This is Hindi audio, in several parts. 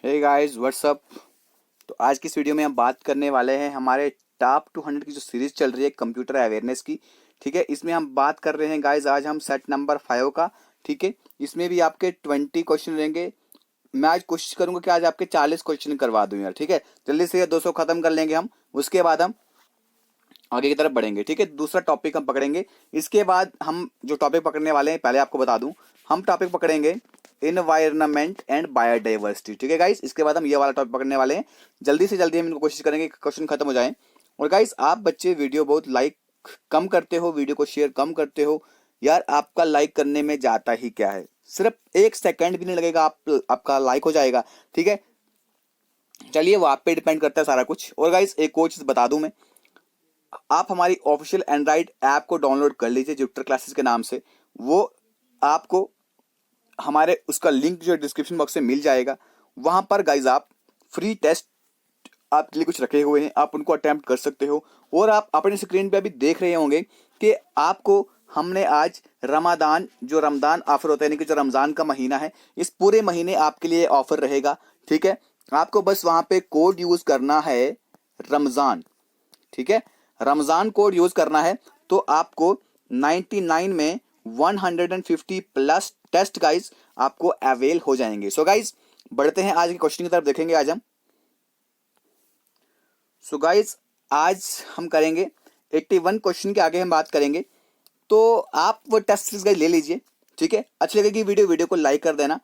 Hey guys what's up. तो आज की इस वीडियो में हम बात करने वाले हैं हमारे टॉप 200 की जो सीरीज चल रही है कंप्यूटर अवेयरनेस की। ठीक है, इसमें हम बात कर रहे हैं गाइस आज हम सेट नंबर 5 का। ठीक है, इसमें भी आपके 20 क्वेश्चन रहेंगे। मैं आज कोशिश करूंगा कि आज आपके 40 क्वेश्चन करवा दूं यार। ठीक है, जल्दी से ये 200 खत्म कर लेंगे हम, उसके बाद हम आगे की तरफ बढ़ेंगे। ठीक है, दूसरा टॉपिक हम पकड़ेंगे। इसके बाद हम जो टॉपिक पकड़ने वाले हैं पहले आपको बता दूं, हम टॉपिक पकड़ेंगे इन्वायरमेंट एंड बायोडाइवर्सिटी। ठीक है गाइस, इसके बाद हम ये वाला टॉपिक पकड़ने वाले हैं। जल्दी से जल्दी हम इनको कोशिश करेंगे कि क्वेश्चन खत्म हो जाए। और गाइस आप बच्चे वीडियो बहुत लाइक कम करते हो, वीडियो को शेयर कम करते हो यार। आपका लाइक करने में जाता ही क्या है, सिर्फ 1 सेकंड भी नहीं लगेगा, आपका लाइक हो जाएगा। ठीक है, चलिए वो आप पे डिपेंड करता है सारा कुछ। और गाइस एक और चीज बता दूं मैं, आप हमारी ऑफिशियल एंड्रॉइड ऐप को डाउनलोड कर लीजिए जुपिटर क्लासेस के नाम से। वो आपको हमारे उसका लिंक जो डिस्क्रिप्शन बॉक्स में मिल जाएगा। वहां पर गाइज आप फ्री टेस्ट आपके लिए कुछ रखे हुए हैं, आप उनको अटेम्प्ट कर सकते हो। और आप अपने स्क्रीन पे अभी देख रहे होंगे कि आपको हमने आज रमादान जो रमजान ऑफर होता है, यानी कि जो रमजान का महीना है, इस पूरे महीने आपके लिए ऑफर रहेगा। ठीक है, आपको बस वहां पे कोड यूज करना है रमजान। ठीक है, रमजान कोड यूज करना है तो आपको 99 में 150 प्लस टेस्ट गाइज आपको अवेल हो जाएंगे। सो गाइज बढ़ते हैं आज के क्वेश्चन की तरफ, देखेंगे आज हम। सो गाइज आज हम करेंगे 81 क्वेश्चन के आगे हम बात करेंगे। तो आप वो टेस्ट सीरीज गाइज ले लीजिए। ठीक है, अच्छी लगेगी वीडियो को लाइक कर देना।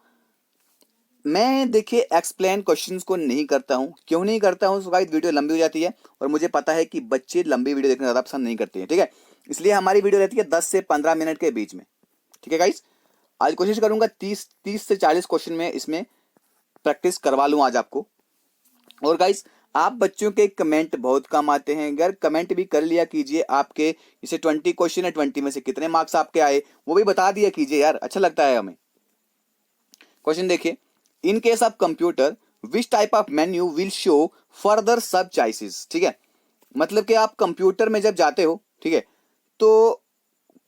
मैं देखिए एक्सप्लेन क्वेश्चंस को नहीं करता हूं, क्यों नहीं करता हूं? गाइस वीडियो लंबी हो जाती है और मुझे पता है कि बच्चे लंबी वीडियो देखना ज्यादा पसंद नहीं करते हैं। ठीक है, इसलिए हमारी वीडियो रहती है 10 से 15 मिनट के बीच में। ठीक है गाइस, आज कोशिश करूंगा 30 से 40 क्वेश्चन में इसमें प्रैक्टिस करवा लूं आज आपको। और गाइस आप बच्चों के कमेंट बहुत कम आते हैं, अगर कमेंट भी कर लिया कीजिए। आपके जैसे 20 क्वेश्चन है, 20 में से कितने मार्क्स आपके आए वो भी बता दिया कीजिए यार, अच्छा लगता है हमें। क्वेश्चन देखिए, in case of computer which type of menu will show further सब चॉइसेस। ठीक है, मतलब कि आप कंप्यूटर में जब जाते हो, ठीक है, तो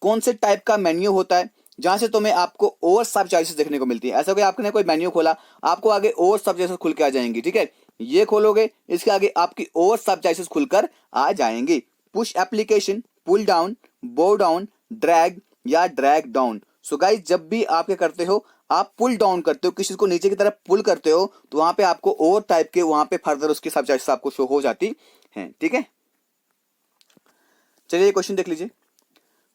कौन से टाइप का मेन्यू होता है जहां से तुम्हें आपको और सब चॉइसेस देखने को मिलती है। ऐसा कोई आपने कोई मेन्यू खोला, आपको आगे और सब चॉइसेस खुल के आ जाएंगी। ठीक है, ये खोलोगे इसके आगे आपकी और सब चॉइसेस खुलकर आ जाएंगी। Push application, pull down, bow down, drag या ड्रैग डाउन। सो गाइस जब भी आप क्या करते हो, आप पुल डाउन करते हो, किसी को नीचे की तरफ पुल करते हो, तो वहां पे आपको और टाइप के वहां पे फर्दर उसकी सब चॉइसेस आपको शो हो जाती हैं। ठीक है, चलिए क्वेश्चन देख लीजिए।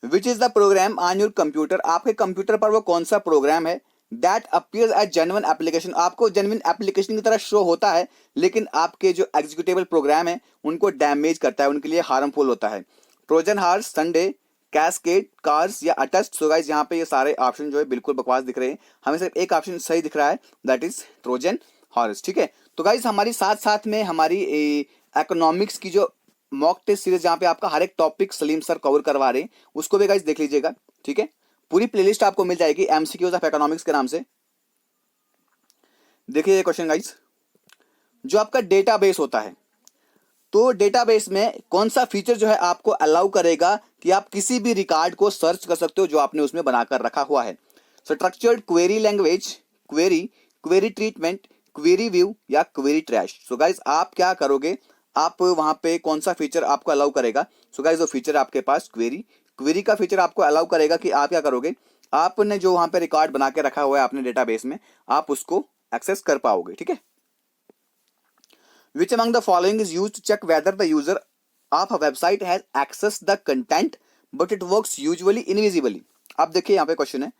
Which is the program on your computer, आपके कंप्यूटर पर वो कौन सा प्रोग्राम है that appears as genuine application, आपको जेन्युइन एप्लीकेशन की तरह शो होता है, लेकिन आपके जो एग्जीक्यूटेबल प्रोग्राम है उनको डैमेज करता है, उनके लिए हार्मफुल होता है। Trojan horse, Sunday, cascade, cars या अटस्ट। सो गाइस यहाँ पे ये सारे ऑप्शन जो है बिल्कुल बकवास दिख रहे हैं, हमें सिर्फ एक ऑप्शन सही दिख रहा है, दैट इज ट्रोजन हॉर्स। ठीक है, तो गाइस हमारी साथ साथ में हमारी इकोनॉमिक्स की जो मॉक टेस्ट सीरीज जहां पे आपका हर एक टॉपिक सलीम सर कवर करवा रहे हैं, उसको भी गाइस देख लीजिएगा। ठीक है, पूरी प्लेलिस्ट आपको मिल जाएगी एमसीक्यूज ऑफ इकोनॉमिक्स के नाम से। देखिए ये क्वेश्चन गाइस, जो आपका डेटाबेस होता है, तो डेटाबेस में कौन सा फीचर जो है आपको अलाउ करेगा कि आप किसी भी रिकॉर्ड को सर्च कर सकते हो जो आपने उसमें बनाकर रखा हुआ है। Structured query language, query, query treatment, query view या क्वेरी ट्रैश। सो गाइस आप क्या करोगे, आप वहां पे कौन सा फीचर आपको अलाउ करेगा? सो गाइस जो फीचर आपके पास क्वेरी, क्वेरी का फीचर आपको अलाउ करेगा कि आप क्या करोगे, आपने जो वहां पे रिकॉर्ड बना के रखा हुआ है अपने डेटाबेस में, आप उसको एक्सेस कर पाओगे। ठीक है, which among the following is used to check whether the user of a website has accessed the content but it works usually invisibly। अब देखिए यहाँ पे क्वेश्चन है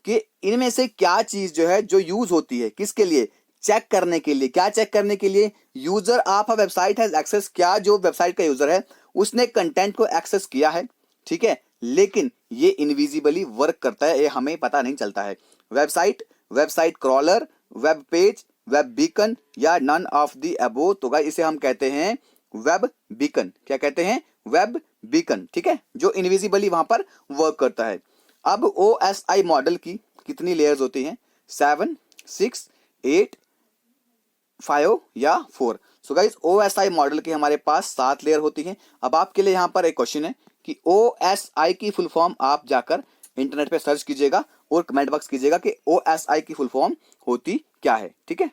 कि इनमें से क्या चीज जो है जो यूज होती है किसके लिए, चेक करने के लिए। क्या चेक करने के लिए? User of a website has access, क्या जो वेबसाइट का यूजर है उसने कंटेंट को एक्सेस किया है। ठीक है, लेकिन ये इनविजिबली वर्क करता है, ये हमें पता नहीं चलता है। Website, website crawler, web page, web beacon या नन ऑफ द अबो। तो गाइस इसे हम कहते हैं वेब बीकन। क्या कहते हैं? Web beacon. ठीक है, जो इनविजिबली वहां पर वर्क करता है। अब OSI मॉडल की कितनी लेयर्स होती हैं? 7, 6, 8, 5 या 4। सो गाइस OSI मॉडल की हमारे पास 7 लेयर होती हैं। अब आपके लिए यहाँ पर एक क्वेश्चन है कि OSI की फुल फॉर्म आप जाकर इंटरनेट पे सर्च कीजिएगा और कमेंट बॉक्स कीजिएगा कि OSI की फुल फॉर्म होती क्या है। ठीक है,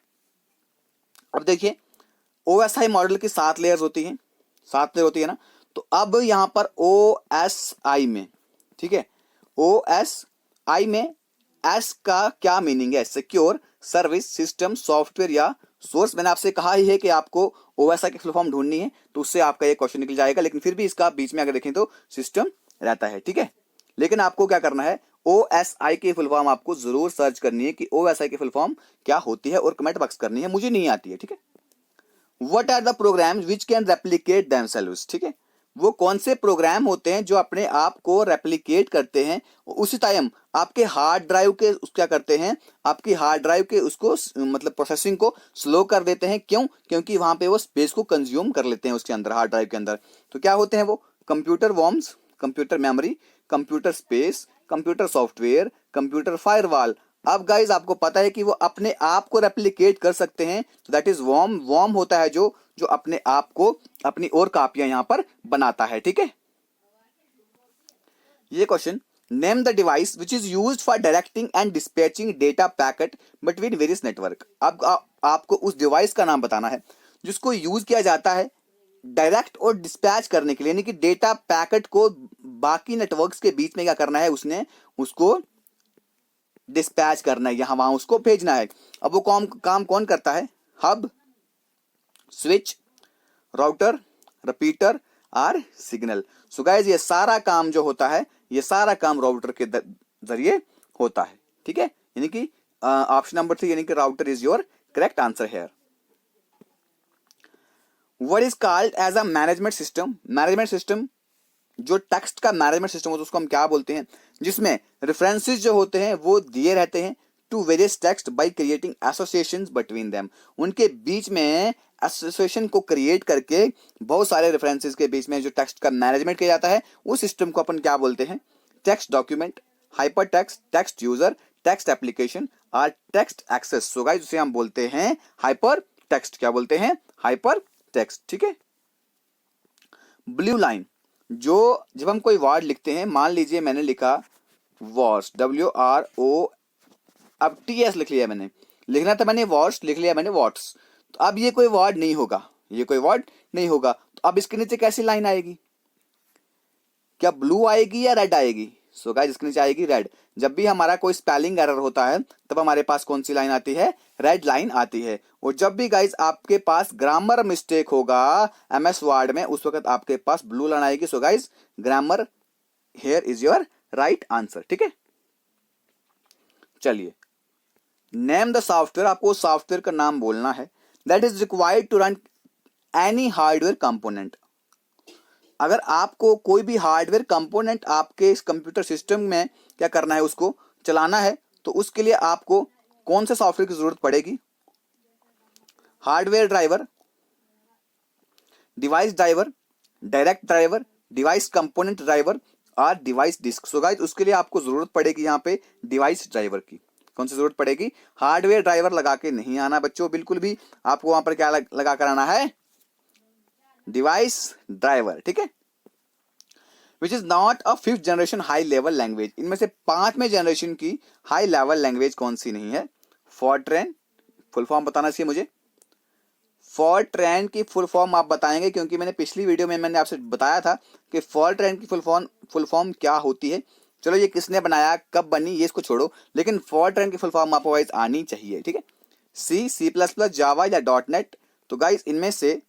अब देखिए OSI मॉडल की 7 लेयर्स होती हैं, 7 लेयर होती है ना। तो अब यहाँ पर OSI में, ठीक है, OSI में एस का क्या मीनिंग है? सिक्योर सर्विस सिस्टम सॉफ्टवेयर या सोर्स। मैंने आपसे कहा ही है कि आपको OSI की फुल फॉर्म ढूंढनी है, तो उससे आपका ये क्वेश्चन निकल जाएगा, लेकिन फिर भी इसका बीच में अगर देखें तो सिस्टम रहता है, ठीक है। लेकिन आपको क्या करना है, OSI की फुल फॉर्म आपको जरूर सर्च करनी है कि OSI की फुल फॉर्म क्या होती है, और कमेंट बॉक्स करनी है, मुझे नहीं आती है, ठीक है। What are the programs which can replicate themselves? ठीक है, वो कौन से प्रोग्राम होते हैं जो अपने आप को रेप्लिकेट करते हैं, उसी टाइम आपके हार्ड ड्राइव के क्या करते हैं, आपकी हार्ड ड्राइव के उसको मतलब प्रोसेसिंग को स्लो कर देते हैं। क्यों? क्योंकि वहां पे वो स्पेस को कंज्यूम कर लेते हैं उसके अंदर, हार्ड ड्राइव के अंदर। तो क्या होते हैं वो? Computer worms, computer memory, computer space, computer software, computer firewall. अब गाइज आपको पता है कि वो अपने आप को रेप्लिकेट कर सकते हैं, तो दैट इज वॉर्म। वॉर्म होता है जो जो अपने आप को अपनी और कापियां यहां पर बनाता है, ठीक है। ये question, name the device which is used for directing and dispatching data packet between various network. अब आपको उस डिवाइस का नाम बताना है जिसको यूज किया जाता है डायरेक्ट और डिस्पैच करने के लिए, यानी कि डेटा पैकेट को बाकी नेटवर्क्स के बीच में क्या करना है, उसने उसको डिस्पैच करना है, यहां वहां उसको भेजना है। अब वो काम कौन करता है? हब, स्विच, राउटर, रिपीटर और सिग्नल। सो गाइस ये सारा काम जो होता है, ये सारा काम राउटर के जरिए होता है, ठीक है। यानी कि ऑप्शन नंबर 3 यानी कि router is your correct answer here. What is called as a management system? Management system, जो टेक्स्ट का मैनेजमेंट सिस्टम होता है उसको हम क्या बोलते हैं? जिसमें रेफरेंसेस जो होते हैं वो दिए रहते हैं to various text by creating associations between them. उनके बीच में एसोसिएशन को क्रिएट करके बहुत सारे रेफरेंसेस के बीच में जो टेक्स्ट का मैनेजमेंट किया जाता है, उस सिस्टम को अपन क्या बोलते हैं? Text document, hyper text, text user, text application और टेक्स्ट एक्सेस। सो गाइस उसे हम बोलते हैं हाइपर टेक्स्ट। क्या बोलते हैं? हाइपर टेक्स्ट, ठीक है। ब्लू लाइन, जो जब हम कोई वर्ड लिखते हैं, मान लीजिए मैंने लिखा वॉर्स, WRO, अब TS लिख लिया मैंने, लिखना था मैंने वॉर्स, लिख लिया मैंने वॉट्स। तो अब ये कोई वर्ड नहीं होगा, ये कोई वर्ड नहीं होगा। तो अब इसके नीचे कैसी लाइन आएगी? क्या ब्लू आएगी या रेड आएगी? सो गाइस इसके नीचे आएगी रेड। जब भी हमारा कोई स्पेलिंग एरर होता है तब हमारे पास कौन सी लाइन आती है? रेड लाइन आती है। और जब भी गाइस आपके पास ग्रामर मिस्टेक होगा MS वर्ड में, उस वक्त आपके पास ब्लू लाइन आएगी। So guys grammar here is your right answer, ठीक है। चलिए, नेम द सॉफ्टवेयर, आपको सॉफ्टवेयर का नाम बोलना है that is required to run any hardware component. अगर आपको कोई भी हार्डवेयर कंपोनेंट आपके इस कंप्यूटर सिस्टम में क्या करना है, उसको चलाना है, तो उसके लिए आपको कौन से सॉफ्टवेयर की जरूरत पड़ेगी? Hardware driver, device driver, direct driver, device component driver और डिवाइस डिस्क। सो गाइस उसके लिए आपको जरूरत पड़ेगी यहाँ पे डिवाइस ड्राइवर की। कौन सी जरूरत पड़ेगी? हार्डवेयर ड्राइवर लगा के नहीं आना बच्चों, बिल्कुल भी। आपको वहां पर क्या लगा कर आना है? डिवाइस ड्राइवर, ठीक है। Which is not a 5th generation high level language. इनमें से 5वें जनरेशन की हाई लेवल लैंग्वेज कौन सी नहीं है? फॉर्ट्रैन, फुल फॉर्म बताना चाहिए मुझे। फॉर्ट्रैन की फुल फॉर्म आप बताएंगे, क्योंकि मैंने पिछली वीडियो में मैंने आपसे बताया था कि फॉर्ट्रैन की फुल फॉर्म क्या होती है। चलो ये किसने बनाया, कब बनी, ये इसको छोड़ो, लेकिन फॉर्ट्रैन की फुल फॉर्म आपको गाइस आनी चाहिए, ठीक है। C++, जावा या .NET। तो गाइस इनमें से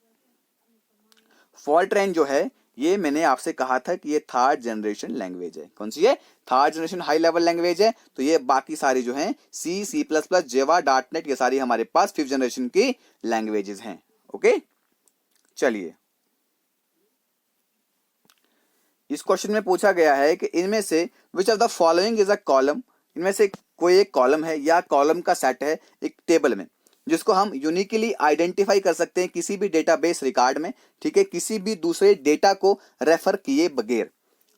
फॉर्ट्रैन जो है, ये मैंने आपसे कहा था कि ये 3rd जनरेशन लैंग्वेज है। कौन सी है? 3rd generation high level language है। तो ये बाकी सारी जो हैं C++, जावा, .NET, ये सारी हमारे पास 5th जनरेशन की लैंग्वेजेस हैं। ओके, चलिए, इस क्वेश्चन में पूछा गया है कि इनमें से which of the following is a column. इनमें से कोई एक कॉलम है या कॉलम का सेट है एक टेबल में, जिसको हम यूनिकली आइडेंटिफाई कर सकते हैं किसी भी डेटाबेस रिकॉर्ड में, ठीक है, किसी भी दूसरे डेटा को रेफर किए बगैर।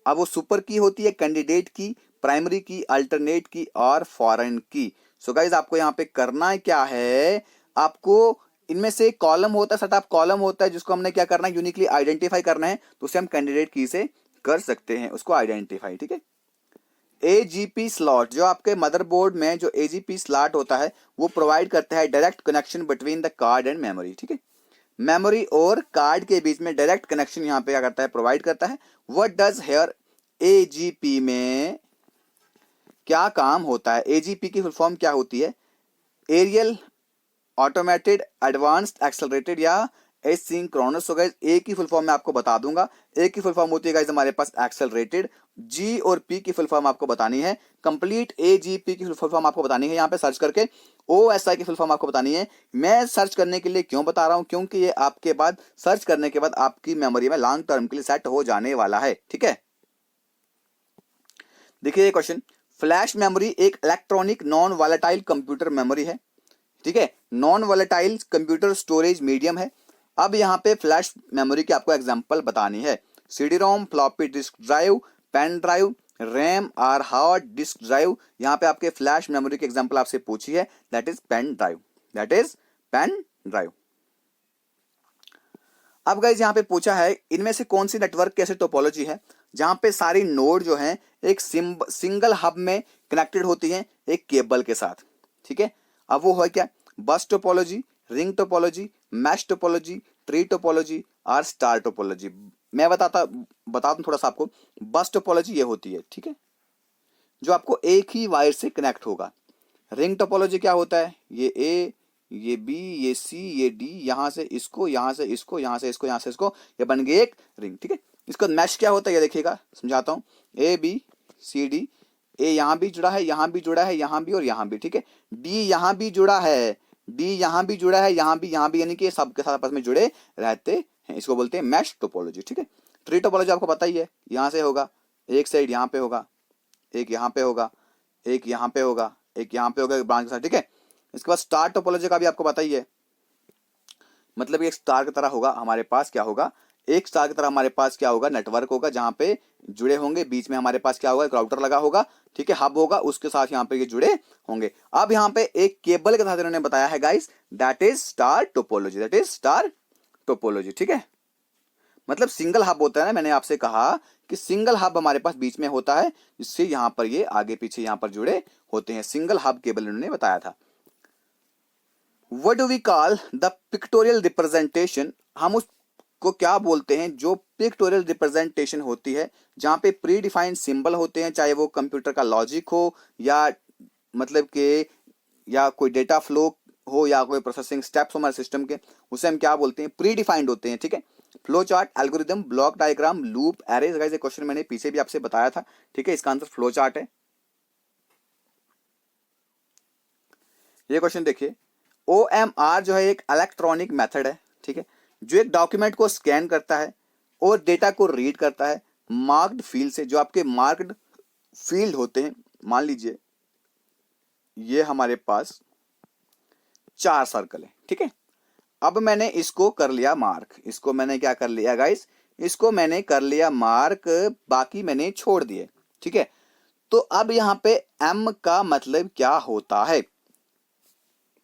अब वो सुपर की होती है, कैंडिडेट की, प्राइमरी की, अल्टरनेट की और फॉरेन की। सो गाइस आपको यहाँ पे करना क्या है, आपको इनमें से कॉलम होता है, सेट ऑफ कॉलम होता है, जिसको हमने क्या करना है? यूनिकली आइडेंटिफाई करना है। तो उसे हम कैंडिडेट की से कर सकते हैं उसको आइडेंटिफाई, ठीक है। AGP स्लॉट, जो आपके मदरबोर्ड में जो AGP स्लॉट होता है वो प्रोवाइड करता है direct connection between the card and memory. ठीक है, मेमोरी और कार्ड के बीच में डायरेक्ट कनेक्शन यहाँ पे क्या करता है, प्रोवाइड करता है। व्हाट डज हेयर, AGP में क्या काम होता है? AGP की फुल फॉर्म क्या होती है? एरियल ऑटोमेटेड एडवांस्ड एक्सेलरेटेड या एसिंक्रोनस। हो गाइस, ए की फुल फॉर्म मैं आपको बता दूंगा। ए की फुल फॉर्म होती है गाइस हमारे पास एक्सेलरेटेड। जी और पी की फुल फॉर्म आपको बतानी है। कंप्लीट AGP की फुल फॉर्म आपको बतानी है यहाँ पे सर्च करके। OSI की फुल फॉर्म आपको बतानी है। मैं सर्च करने के लिए क्यों बता रहा हूं, क्योंकि ये आपके बाद सर्च करने के बाद आपकी मेमोरी में लॉन्ग टर्म के लिए सेट हो जाने वाला है। ठीक है, देखिए ये क्वेश्चन, फ्लैश मेमोरी एक electronic non volatile computer memory है। ठीक है, non volatile computer storage medium है। अब यहाँ पे फ्लैश मेमोरी की आपको एग्जांपल बतानी है। CD ROM, floppy disk drive, pen drive, RAM और हार्ड डिस्क ड्राइव। यहाँ पे आपके फ्लैश मेमोरी की एग्जांपल आपसे पूछी है, that is pen drive, that is pen drive. अब गाइज यहाँ पे पूछा है इनमें से कौन सी नेटवर्क की ऐसी टोपोलॉजी है जहां पे सारी नोड जो है एक सिंगल हब में कनेक्टेड होती हैं एक केबल के साथ। ठीक है, अब वो है क्या? बस topology, ring topology, mesh topology, tree topology और स्टार टोपोलॉजी। मैं बता दूं थोड़ा सा आपको। बस टोपोलॉजी ये होती है, ठीक है, जो आपको एक ही वायर से कनेक्ट होगा। रिंग टोपोलॉजी क्या होता है? ये ए, ये बी, ये सी, ये डी, यहां से इसको, यहां से इसको, यहां से इसको, यहां से इसको, ये बन गई एक रिंग। ठीक है, इसका मैश क्या होता है ये देखिएगा, समझाता हूं। ABCD, ए यहां भी जुड़ा है, यहां भी जुड़ा है, यहां भी और यहां भी। ठीक है, डी यहां भी जुड़ा है, डी यहां भी जुड़ा है, यहां भी, यानी कि सबके साथ आपस में जुड़े रहते हैं। इसको बोलते हैं मैश टोपोलॉजी। ठीक है, ट्री टोपोलॉजी आपको पता ही है, यहां से होगा, एक साइड यहां पे होगा, एक यहां पे होगा, एक यहां पे होगा, एक यहां पे होगा, एक ब्रांच के साथ। ठीक है, इसके बाद स्टार टोपोलॉजी का भी आपको पता ही है, मतलब एक स्टार की तरह होगा हमारे पास, क्या होगा, एक स्टार की तरह हमारे पास क्या होगा, नेटवर्क होगा जहां पे जुड़े होंगे, बीच में हमारे पास क्या होगा, एक राउटर लगा होगा। ठीक है, हब होगा, उसके साथ यहाँ पे ये जुड़े होंगे। अब यहाँ पे एक केबल के साथ इन्होंने बताया है guys, that is star topology, that is star topology. ठीक है, मतलब सिंगल हब होता है ना, मैंने आपसे कहा कि सिंगल हब हमारे पास बीच में होता है, जिससे यहां पर ये आगे पीछे यहां पर जुड़े होते हैं। सिंगल हब केबल इन्होंने बताया था। What do we call the pictorial representation? हम उसको क्या बोलते हैं जो पिक्टोरियल रिप्रेजेंटेशन होती है, जहां पे प्री डिफाइंड सिंबल होते हैं, चाहे वो कंप्यूटर का लॉजिक हो या मतलब के या कोई डेटा फ्लो हो या कोई प्रोसेसिंग स्टेप्स हो हमारे सिस्टम के, उसे हम क्या बोलते हैं, प्री डिफाइंड होते हैं। ठीक है, flow chart, algorithm, block diagram, loop, array. Guys ये क्वेश्चन मैंने पीछे भी आपसे बताया था। ठीक है, इसका आंसर फ्लो चार्ट है। ये क्वेश्चन देखिए, OMR जो है एक इलेक्ट्रॉनिक मेथड है, ठीक है, जो एक डॉक्यूमेंट को स्कैन करता है और डेटा को रीड करता है मार्क्ड फील्ड से। जो आपके मार्क्ड फील्ड होते हैं, मान लीजिए ये हमारे पास 4 सर्कल है। ठीक है, अब मैंने इसको कर लिया मार्क, इसको मैंने क्या कर लिया गाइस, इसको मैंने कर लिया मार्क, बाकी मैंने छोड़ दिए। ठीक है, तो अब यहां पे M का मतलब क्या होता है?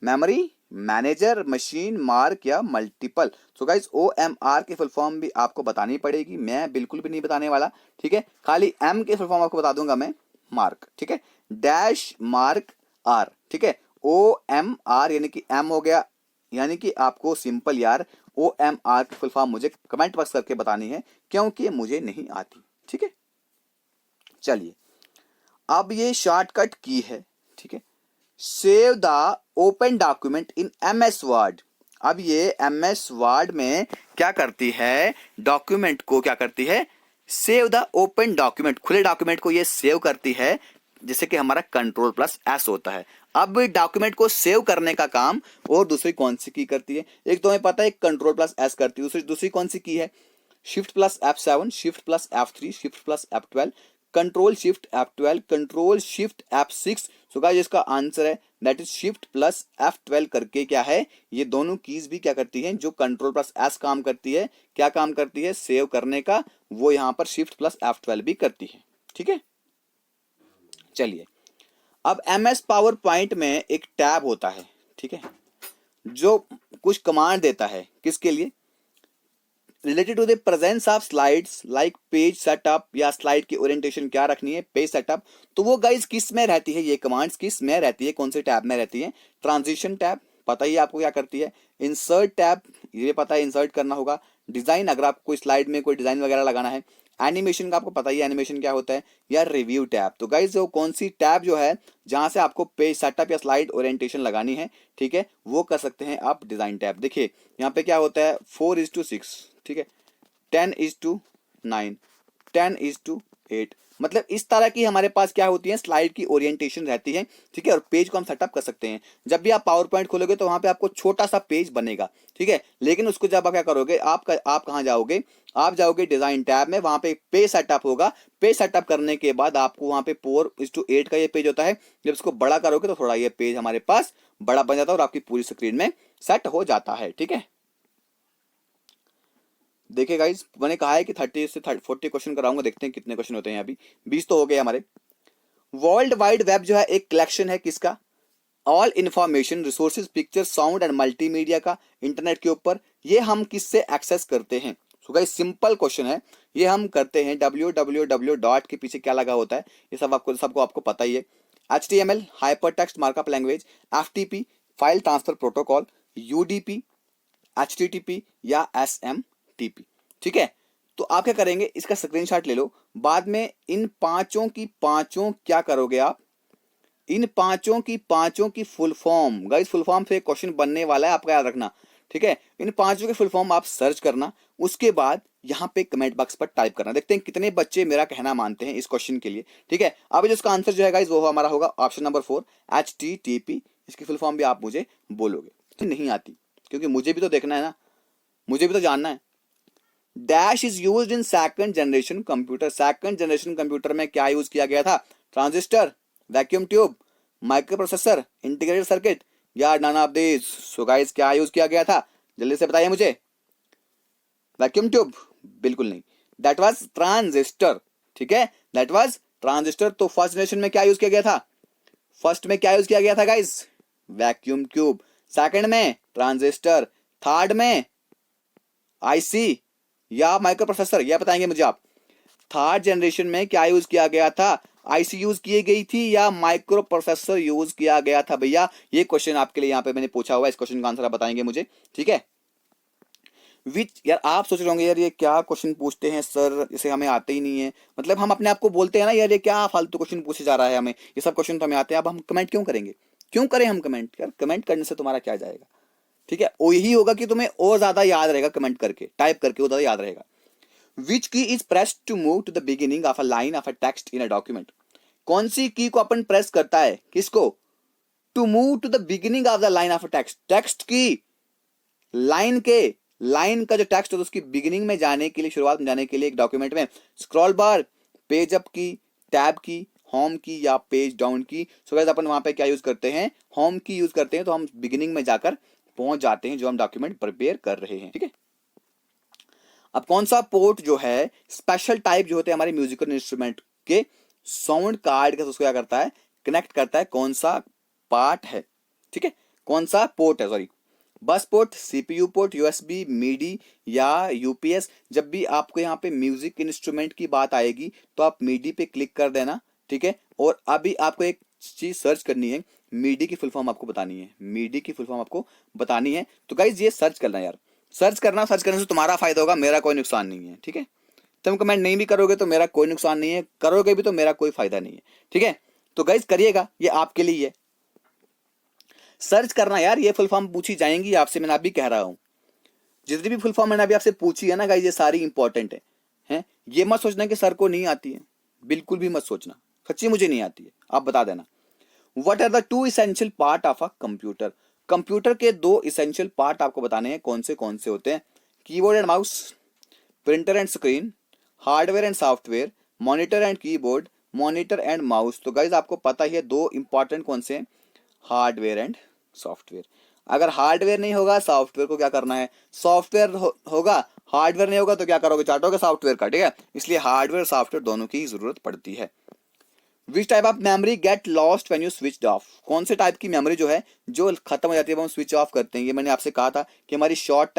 मेमोरी, मैनेजर, मशीन, मार्क या मल्टीपल। सो गाइस OMR की फुल फॉर्म भी आपको बतानी पड़ेगी, मैं बिल्कुल भी नहीं बताने वाला। ठीक है, खाली M की फुल फॉर्म आपको बता दूंगा मैं, मार्क। ठीक है, डैश मार्क आर। ठीक है, OMR यानी कि M हो गया, यानी कि आपको सिंपल यार OMR की फुल फॉर्म मुझे कमेंट बॉक्स करके बतानी है, क्योंकि मुझे नहीं आती। ठीक है, चलिए अब ये शॉर्टकट की है। ठीक है, save the open document in MS word. अब ये MS वर्ड में क्या करती है, डॉक्यूमेंट को क्या करती है, सेव द ओपन डॉक्यूमेंट, खुले डॉक्यूमेंट को ये सेव करती है, जैसे कि हमारा Ctrl+S होता है। अब डॉक्यूमेंट को सेव करने का काम और दूसरी कौन सी की करती है? एक तो हमें पता है Ctrl+S करती है, दूसरी कौन सी की है, Shift+F7, Shift+F3, Shift+F12, Ctrl+Shift+F12, Ctrl+Shift+F6। So guys इसका आंसर है दैट इज Shift+F12 करके क्या है, ये दोनों कीज भी क्या करती हैं, जो Ctrl+S काम करती है, क्या काम करती है, सेव करने का, वो यहां पर Shift+F12 भी करती है। ठीक है, चलिए अब MS पावर पॉइंट में एक टैब होता है, ठीक है, जो कुछ कमांड देता है, किसके लिए, related to the presence of slides like page setup, या स्लाइड की ओरिएंटेशन क्या रखनी है, पेज सेटअप, तो वो गाइज किस में रहती है, ये कमांड्स किस में रहती है, कौन से टैब में रहती है? ट्रांजिशन टैब, पता ही आपको क्या करती है। इंसर्ट टैब, ये पता है इंसर्ट करना होगा। डिजाइन, अगर आपको कोई स्लाइड में कोई डिजाइन वगैरह लगाना है। एनिमेशन का आपको पता ही है एनिमेशन क्या होता है, या रिव्यू टैब। तो गाइज वो कौन सी टैब जो है जहां से आपको पेज सेटअप या स्लाइड ओरिएंटेशन लगानी है, ठीक है, वो कर सकते हैं आप डिजाइन टैब। देखिए यहाँ पे क्या होता है, 4:6, ठीक है, 10:9, 10:8, मतलब इस तरह की हमारे पास क्या होती है, स्लाइड की ओरिएंटेशन रहती है, ठीक है। और पेज को हम सेटअप कर सकते हैं। जब भी आप पावर पॉइंट खोलोगे तो वहां पे आपको छोटा सा पेज बनेगा, ठीक है, लेकिन उसको जब आप क्या करोगे, आप कहाँ जाओगे, आप जाओगे डिजाइन टैब में, वहां पे पेज सेटअप होगा। पेज सेटअप करने के बाद आपको वहां पे 4:8 का ये पेज होता है। जब इसको बड़ा करोगे तो थोड़ा ये पेज हमारे पास बड़ा बन जाता है और आपकी पूरी स्क्रीन में सेट हो जाता है, ठीक है। देखिए गाइज, मैंने कहा है कि 30 से 40 क्वेश्चन कराऊंगा, देखते हैं कितने क्वेश्चन होते हैं। अभी 20 तो हो गए हमारे। वर्ल्ड वाइड वेब जो है एक कलेक्शन है किसका, all information resources, picture, sound and multimedia का, इंटरनेट के ऊपर। ये हम किससे एक्सेस करते हैं? सो गाइस सिंपल क्वेश्चन है, ये हम करते हैं www डॉट के पीछे क्या लगा होता है, ये सब सबको पता ही है। HTML hyper text markup language, FTP file transfer protocol, UDP, HTTP या SMTP, ठीक है। तो आप क्या करेंगे, इसका स्क्रीनशॉट ले लो। बाद में इन पांचों की पांचों क्या करोगे आप, इन पांचों की full form, guys full form से क्वेश्चन बनने वाला है, आपका याद रखना, ठीक है। इन पांचों के फुल फॉर्म आप सर्च करना, उसके बाद यहां पे कमेंट बॉक्स पर टाइप करना। देखते हैं कितने बच्चे मेरा कहना मानते हैं इस क्वेश्चन के लिए, ठीक है। अब इसका आंसर जो है गाइस वो हमारा होगा ऑप्शन नंबर 4, HTTP। इसकी फुल फॉर्म भी आप मुझे बोलोगे, तो नहीं आती, क्योंकि मुझे भी तो देखना है ना, मुझे भी तो जानना है। Dash is used in second generation computer. Second generation computer में क्या यूज किया गया था? Transistor, vacuum tube, microprocessor, integrated circuit, या none of this. So guys क्या यूज किया गया था, जल्दी से बताइए मुझे। Vacuum tube? बिल्कुल नहीं, दैट वाज ट्रांजिस्टर, ठीक है, दैट वाज ट्रांजिस्टर। तो फर्स्ट जनरेशन में क्या यूज किया गया था, फर्स्ट में क्या यूज किया गया था गाइस? Vacuum tube. सेकंड में ट्रांजिस्टर, थर्ड में आईसी या माइक्रो प्रोसेसर, यह बताएंगे मुझे आप। थर्ड जनरेशन में क्या यूज किया गया था, आईसी यूज की गई थी या माइक्रो प्रोसेसर यूज किया गया था? भैया ये क्वेश्चन आपके लिए यहाँ पे मैंने पूछा हुआ है, इस क्वेश्चन का आंसर आप बताएंगे मुझे, ठीक है। विच, यार आप सोच रहे होंगे यार ये क्या क्वेश्चन पूछते हैं सर, इसे हमें आते ही नहीं है। मतलब हम अपने आप को बोलते हैं ना यार ये क्या फालतू क्वेश्चन पूछे जा रहा है, हमें ये सब क्वेश्चन तो हमें आते हैं, अब हम कमेंट क्यों करेंगे, क्यों करें हम कमेंट? यार कमेंट करने से तुम्हारा क्या जाएगा, ठीक है। वो यही होगा कि तुम्हें और ज्यादा याद रहेगा, कमेंट करके टाइप करके वो ज्यादा याद रहेगा। Which key is pressed to move to the beginning of a line of a text in a document? कौन सी की को अपन प्रेस करता है, किसको? To move to the beginning of the line of a text, text की लाइन के, लाइन का जो टेक्स्ट है उसकी बिगिनिंग में जाने के लिए, शुरुआत में जाने के लिए एक डॉक्यूमेंट में स्क्रॉल बार, पेज अप की, टैब की, होम की या पेज डाउन की। सो गाइस अपन वहां पे क्या यूज करते हैं, होम की यूज करते हैं, तो हम बिगिनिंग में जाकर पहुंच जाते हैं जो हम डॉक्यूमेंट प्रिपेयर कर रहे हैं, ठीक है। अब कौन सा पोर्ट जो है, स्पेशल टाइप जो होते हैं हमारे म्यूजिकल इंस्ट्रूमेंट के साउंड कार्ड के, उसको क्या करता है, कनेक्ट करता है, कौन सा पार्ट है, ठीक है, कौन सा पोर्ट है, sorry, bus port, CPU port, USB, midi या यूपीएस। जब भी आपको यहाँ पे म्यूजिक इंस्ट्रूमेंट की बात आएगी तो आप मीडी पे क्लिक कर देना, ठीक है। और अभी आपको एक चीज सर्च करनी है, मीडी की फुल फॉर्म आपको बतानी है, मीडी की फुल फॉर्म आपको बतानी है। तो गाइज ये सर्च करना यार, सर्च करना, सर्च करने से तुम्हारा फायदा होगा, मेरा कोई नुकसान नहीं है, ठीक है। तुम कमेंट नहीं भी करोगे तो मेरा कोई नुकसान नहीं है, करोगे भी तो मेरा कोई फायदा नहीं है, ठीक है। तो गाइज करिएगा, ये आपके लिए है, सर्च करना यार। ये फुल फॉर्म पूछी जाएंगी आपसे, मैंने अभी कह रहा हूं, जितनी भी फुल फॉर्म मैंने अभी आपसे पूछी है ना गाइज, ये सारी इंपॉर्टेंट है। ये मत सोचना कि सर को नहीं आती है, बिल्कुल भी मत सोचना, सच्ची मुझे नहीं आती है, आप बता देना। What are the 2 essential part of a computer? Computer के 2 इसेंशियल पार्ट आपको बताने हैं, कौन से होते हैं? Keyboard and mouse, printer and screen, hardware and software, monitor and keyboard, monitor and mouse. तो गाइज आपको पता ही है 2 इंपॉर्टेंट कौन से हैं, हार्डवेयर एंड सॉफ्टवेयर। अगर हार्डवेयर नहीं होगा सॉफ्टवेयर को क्या करना है, सॉफ्टवेयर होगा, हार्डवेयर नहीं होगा तो क्या करोगे, चाटोगे सॉफ्टवेयर का, ठीक है। इसलिए हार्डवेयर सॉफ्टवेयर दोनों की जरूरत पड़ती है। Which type of memory get lost when you switch off, कौन से टाइप की मेमोरी जो है जो खत्म हो जाती है जब हम स्विच ऑफ करते हैं। ये मैंने आपसे कहा था कि हमारी short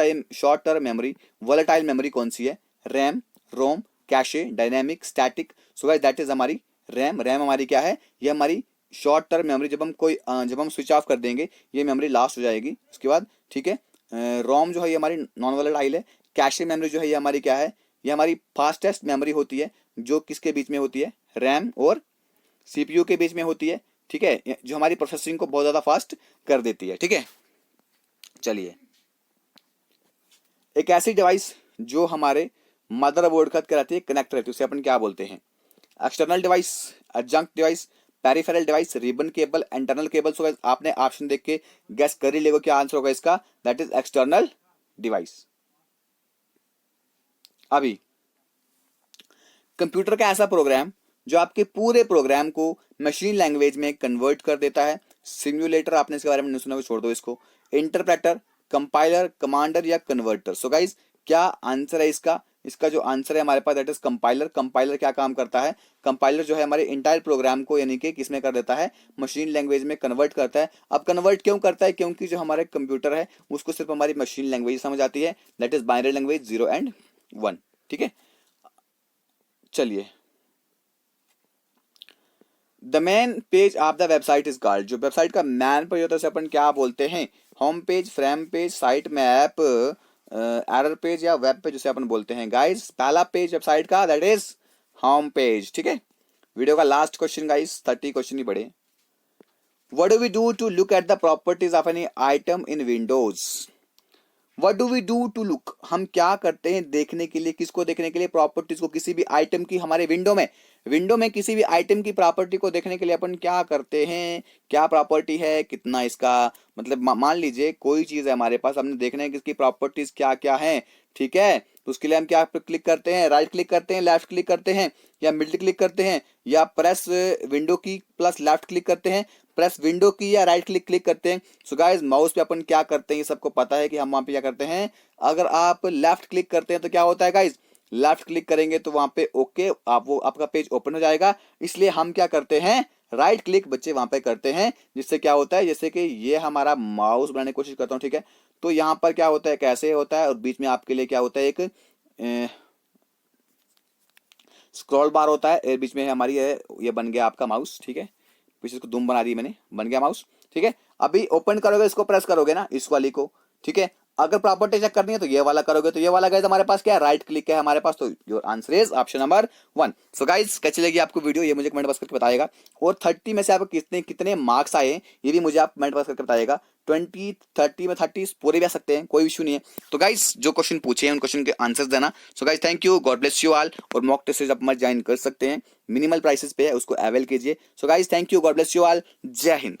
term memory, volatile memory कौन सी है, RAM, ROM, cache, dynamic, static. So guys that is हमारी रैम हमारी क्या है, ये हमारी शॉर्ट टर्म मेमोरी। जब हम स्विच ऑफ कर देंगे ये मेमोरी लास्ट हो जाएगी उसके बाद, ठीक है। रोम जो है ये हमारी नॉन वोलेटाइल है। कैशे मेमोरी जो है ये हमारी क्या है, ये हमारी फास्टेस्ट मेमोरी होती है, जो किसके बीच में होती है, रैम और सीपीयू के बीच में होती है, ठीक है, जो हमारी प्रोसेसिंग को बहुत ज्यादा फास्ट कर देती है, ठीक है। चलिए, एक ऐसी डिवाइस जो हमारे मदरबोर्ड के साथ रहती है, कनेक्ट रहती है, उसे अपन क्या बोलते हैं, external device, adjunct device, peripheral device, ribbon cable, internal cable. So आपने ऑप्शन देख के गैस कर ही लेगा क्या आंसर होगा इसका, दैट इज एक्सटर्नल डिवाइस। अभी कंप्यूटर का ऐसा प्रोग्राम जो आपके पूरे प्रोग्राम को मशीन लैंग्वेज में कन्वर्ट कर देता है। सिम्युलेटर, आपने इसके बारे में नहीं सुना तो छोड़ दो इसको। इंटरप्रेटर, कंपाइलर, कमांडर या कन्वर्टर। सो गाइस क्या आंसर है इसका, इसका जो आंसर है हमारे पास दैट इज कंपाइलर। कंपाइलर क्या काम करता है, कंपाइलर जो है हमारे इंटायर प्रोग्राम को यानी कि किसमें कर देता है, मशीन लैंग्वेज में कन्वर्ट करता है। अब कन्वर्ट क्यों करता है, क्योंकि जो हमारे कंप्यूटर है उसको सिर्फ हमारी मशीन लैंग्वेज समझ आती है, that is binary language 0 and 1, ठीक है। चलिए, the main page of the website is called, जो वेबसाइट का मैन पेज होता है उसे अपन क्या बोलते हैं, home page, frame page, site map, error page या वेब पेज उसे अपन बोलते हैं। गाइस पहला पेज वेबसाइट का दैट इज होम पेज, ठीक है। वीडियो का लास्ट क्वेश्चन गाइस, 30 क्वेश्चन ही पढ़े। What do we do to look at the properties of any item in Windows. What do we do to look, हम क्या करते हैं देखने के लिए, किसको देखने के लिए, प्रॉपर्टीज को, किसी भी आइटम की हमारे विंडो में किसी भी आइटम की प्रॉपर्टी को देखने के लिए अपन क्या करते हैं, क्या प्रॉपर्टी है, कितना इसका मतलब मान लीजिए कोई चीज है हमारे पास, हमने देखना है कि इसकी प्रॉपर्टीज क्या क्या है, ठीक है। तो उसके लिए हम क्या क्लिक करते हैं, राइट क्लिक करते हैं, लेफ्ट क्लिक करते हैं या मिडिल क्लिक करते हैं या प्रेस विंडो की प्लस लेफ्ट क्लिक करते हैं, प्रेस विंडो की या राइट क्लिक करते हैं। सो गाइस माउस पे अपन क्या करते हैं ये सबको पता है कि हम वहां पे क्या करते हैं। अगर आप लेफ्ट क्लिक करते हैं तो क्या होता है गाइस, लेफ्ट क्लिक करेंगे तो वहां पे ओके आपका पेज ओपन हो जाएगा। इसलिए हम क्या करते हैं, राइट क्लिक बच्चे वहां पे करते हैं, जिससे क्या होता है, जैसे कि ये हमारा माउस बनाने की कोशिश करता हूँ, ठीक है। तो यहाँ पर क्या होता है, कैसे होता है, और बीच में आपके लिए क्या होता है, एक स्क्रॉल बार होता है, और बीच में हमारी ये बन गया आपका माउस, ठीक है। पीछे इसको दुम बना दी मैंने, बन गया माउस, ठीक है। अभी ओपन करोगे, इसको प्रेस करोगे ना, इस वाली को, ठीक है। अगर प्रॉपर्टी चेक करनी है तो ये वाला करोगे, तो ये वाला गाइस हमारे पास क्या है, राइट क्लिक है हमारे पास, तो your answer is option number 1। So guys कैसी लगी आपको वीडियो, ये मुझे कमेंट बॉक्स करके बताइएगा। और 30 में से आपको कितने मार्क्स आए ये भी मुझे आप कमेंट बॉक्स करके बताइएगा। 20 30 में 30 पूरे भी आ सकते हैं, कोई इशू नहीं है। तो गाइस जो क्वेश्चन पूछे हैं उन क्वेश्चन के आंसर्स देना। So guys thank you, God bless you all. और मॉक टेस्ट आप मत ज्वाइन कर सकते हैं, मिनिमल प्राइसेस पे है, उसको अवेल कीजिए। So guys thank you, God bless you all, जय हिंद।